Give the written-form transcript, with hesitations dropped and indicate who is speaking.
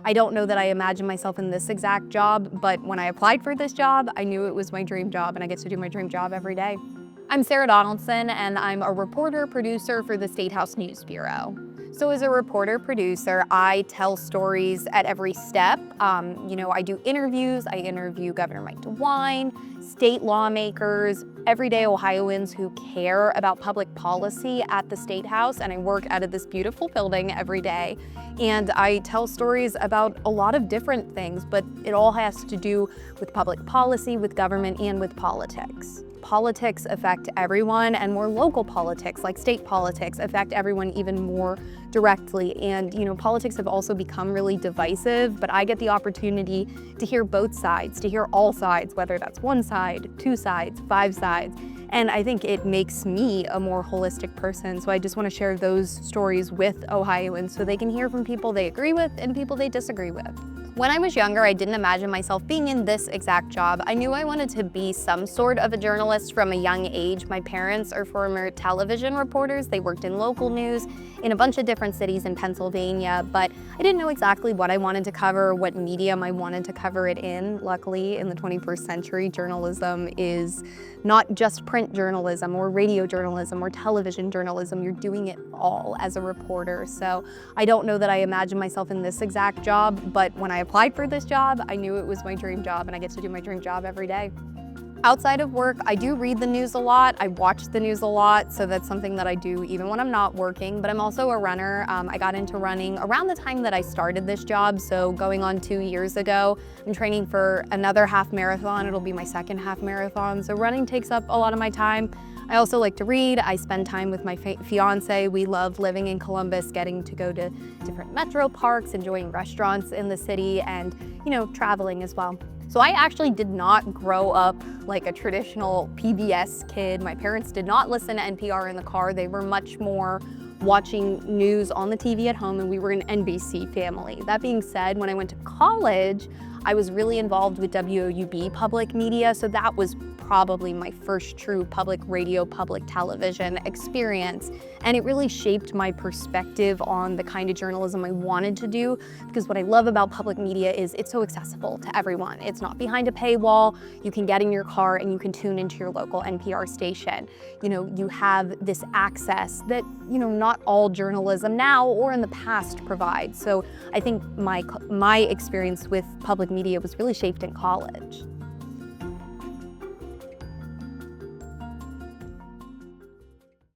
Speaker 1: I don't know that I imagined myself in this exact job, but when I applied for this job, I knew it was my dream job and I get to do my dream job every day. I'm Sarah Donaldson and I'm a reporter-producer for the State House News Bureau. So as a reporter-producer, I tell stories at every step. I do interviews. I interview Governor Mike DeWine, state lawmakers, everyday Ohioans who care about public policy at the State House, and I work out of this beautiful building every day. And I tell stories about a lot of different things, but it all has to do with public policy, with government, and with politics. Politics affect everyone, and more local politics, like state politics, affect everyone even more directly. And politics have also become really divisive, but I get the opportunity to hear both sides, to hear all sides, whether that's one side, two sides, five sides. And I think it makes me a more holistic person. So I just want to share those stories with Ohioans so they can hear from people they agree with and people they disagree with. When I was younger, I didn't imagine myself being in this exact job. I knew I wanted to be some sort of a journalist from a young age. My parents are former television reporters. They worked in local news in a bunch of different cities in Pennsylvania, but I didn't know exactly what I wanted to cover, what medium I wanted to cover it in. Luckily, in the 21st century, journalism is not just print journalism or radio journalism or television journalism. You're doing it all as a reporter. So I don't know that I imagined myself in this exact job, but when I applied for this job, I knew it was my dream job and I get to do my dream job every day. Outside of work, I do read the news a lot. I watch the news a lot, so that's something that I do even when I'm not working, but I'm also a runner. I got into running around the time that I started this job, so going on 2 years ago. I'm training for another half marathon. It'll be my second half marathon, so running takes up a lot of my time. I also like to read. I spend time with my fiance. We love living in Columbus, getting to go to different metro parks, enjoying restaurants in the city, and traveling as well. So I actually did not grow up like a traditional PBS kid. My parents did not listen to NPR in the car. They were much more watching news on the TV at home, and we were an NBC family. That being said, when I went to college, I was really involved with WOUB Public Media, so that was probably my first true public radio, public television experience. And it really shaped my perspective on the kind of journalism I wanted to do, because what I love about public media is it's so accessible to everyone. It's not behind a paywall. You can get in your car and you can tune into your local NPR station. You have this access that, not all journalism now or in the past provides. So I think my experience with public media was really shaped in college.